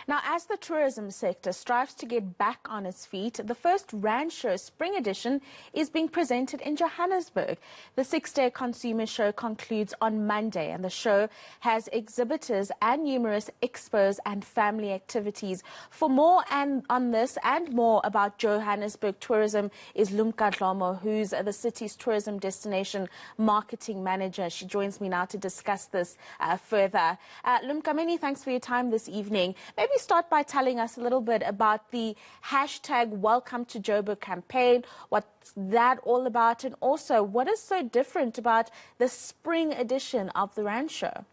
Now, as the tourism sector strives to get back on its feet, the first Rand Show Spring Edition is being presented in Johannesburg. The 6-day consumer show concludes on Monday, and the show has exhibitors and numerous expos and family activities. For more on this and more about Johannesburg tourism is Lumka Dlomo, who's the city's tourism destination marketing manager. She joins me now to discuss this further. Lumka, many thanks for your time this evening. Maybe start by telling us a little bit about the hashtag Welcome to Joburg campaign, what's that all about, and also what is so different about the spring edition of the Rand Show?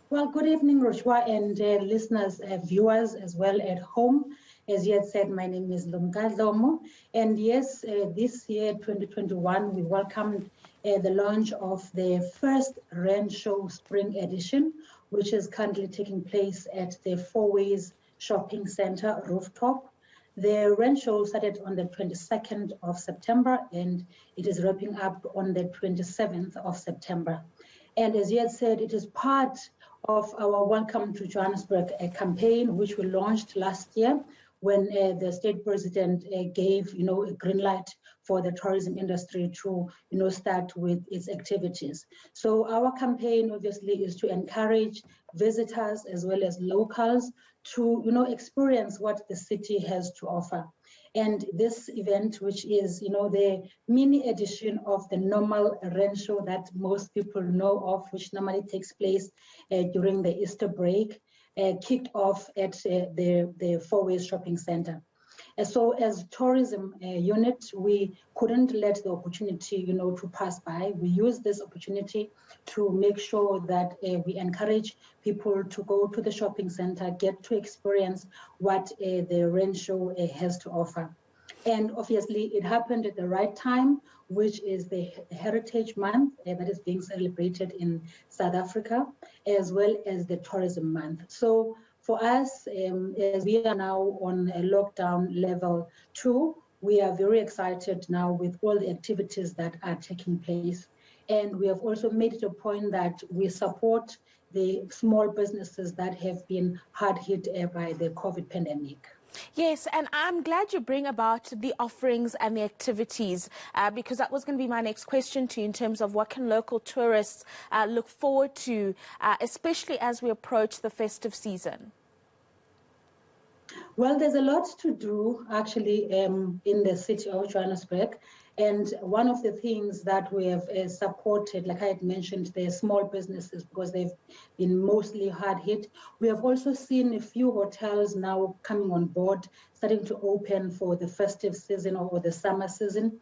Well, good evening, Rofhiwa, and listeners, viewers as well at home. As you had said, my name is Lumka Dlomo, and yes, this year, 2021, we welcomed the launch of the first Rand Show Spring Edition, which is currently taking place at the Fourways Shopping Center rooftop. The Rand Show started on the 22nd of September, and it is wrapping up on the 27th of September. And as you had said, it is part of our Welcome to Johannesburg campaign, which we launched last year when the state president gave, a green light for the tourism industry to, start with its activities. So our campaign obviously is to encourage visitors as well as locals to, experience what the city has to offer. And this event, which is, the mini edition of the normal Rand Show that most people know of, which normally takes place during the Easter break, kicked off at the Fourways Shopping Center. So as tourism unit, we couldn't let the opportunity, to pass by. We used this opportunity to make sure that we encourage people to go to the shopping center, get to experience what the Rand Show has to offer. And obviously, it happened at the right time, which is the Heritage Month that is being celebrated in South Africa, as well as the Tourism Month. So for us, as we are now on a lockdown level 2, we are very excited now with all the activities that are taking place. And we have also made it a point that we support the small businesses that have been hard hit by the COVID pandemic. Yes, and I'm glad you bring about the offerings and the activities because that was going to be my next question to you in terms of what can local tourists look forward to, especially as we approach the festive season. Well, there's a lot to do actually in the city of Johannesburg. And one of the things that we have supported, like I had mentioned, the small businesses, because they've been mostly hard hit. We have also seen a few hotels now coming on board, starting to open for the festive season or the summer season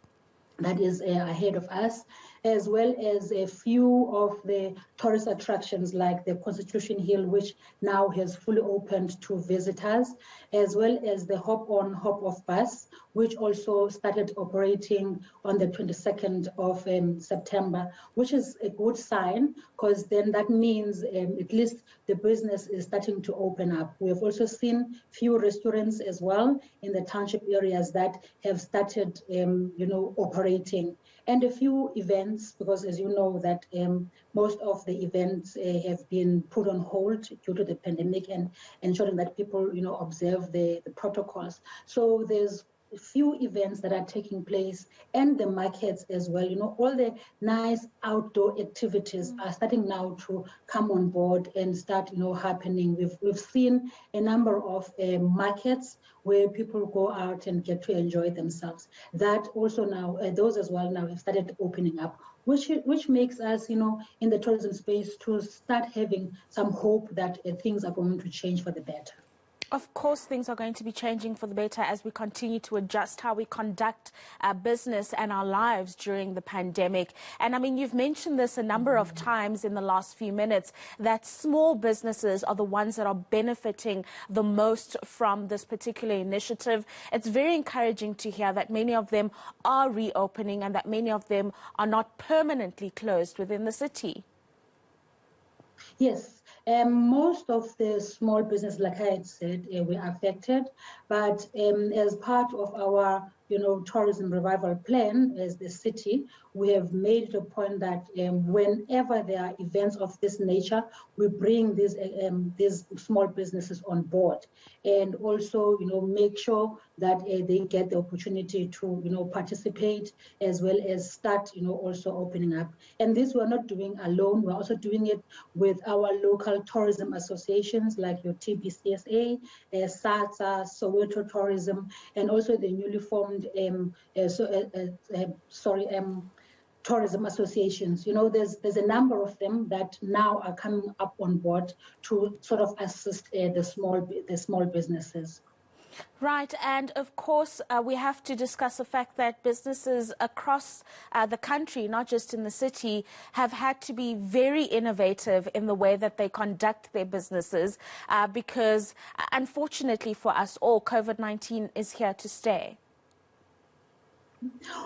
that is ahead of us, as well as a few of the tourist attractions like the Constitution Hill, which now has fully opened to visitors, as well as the hop-on, hop-off bus, which also started operating on the 22nd of September, which is a good sign, because then that means at least the business is starting to open up. We have also seen few restaurants as well in the township areas that have started, operating, and a few events, because as you know that most of the events have been put on hold due to the pandemic and ensuring that people, observe the protocols. So there's a few events that are taking place, and the markets as well. All the nice outdoor activities are starting now to come on board and start, happening. We've seen a number of markets where people go out and get to enjoy themselves. That also now, those as well now have started opening up, which makes us, in the tourism space to start having some hope that things are going to change for the better. Of course, things are going to be changing for the better as we continue to adjust how we conduct our business and our lives during the pandemic. And I mean, you've mentioned this a number of times in the last few minutes, that small businesses are the ones that are benefiting the most from this particular initiative. It's very encouraging to hear that many of them are reopening and that many of them are not permanently closed within the city. Yes. Most of the small business, like I had said, were affected, but as part of our tourism revival plan as the city, we have made it a point that whenever there are events of this nature, we bring these small businesses on board, and also make sure that they get the opportunity to participate, as well as start also opening up. And this we're not doing alone. We're also doing it with our local tourism associations like your TBCSA, SATSA, Soweto Tourism, and also the newly formed tourism associations. There's a number of them that now are coming up on board to sort of assist the small businesses. Right, and of course, we have to discuss the fact that businesses across the country, not just in the city, have had to be very innovative in the way that they conduct their businesses because, unfortunately for us all, COVID-19 is here to stay.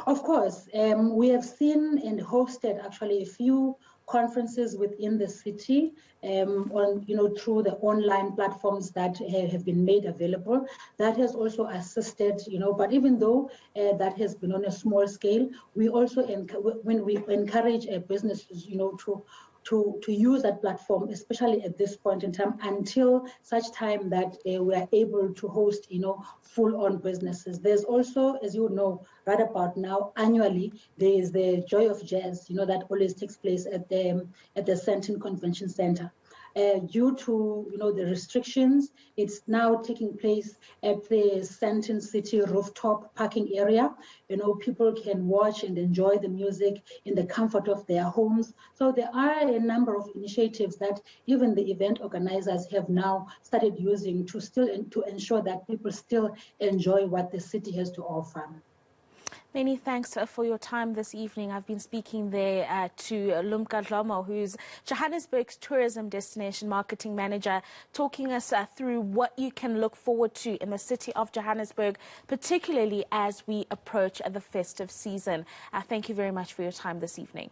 Of course, we have seen and hosted actually a few conferences within the city through the online platforms that have been made available. That has also assisted, but even though that has been on a small scale, we also when we encourage businesses, to use that platform, especially at this point in time, until such time that we are able to host, full-on businesses. There's also, as you know, right about now, annually, there is the Joy of Jazz, that always takes place at the Sandton Convention Center. Due to the restrictions, it's now taking place at the Sandton City rooftop parking area. People can watch and enjoy the music in the comfort of their homes. So there are a number of initiatives that even the event organizers have now started using to ensure that people still enjoy what the city has to offer. Many thanks for your time this evening. I've been speaking there to Lumka Dlomo, who's Johannesburg's tourism destination marketing manager, talking us through what you can look forward to in the city of Johannesburg, particularly as we approach the festive season. Thank you very much for your time this evening.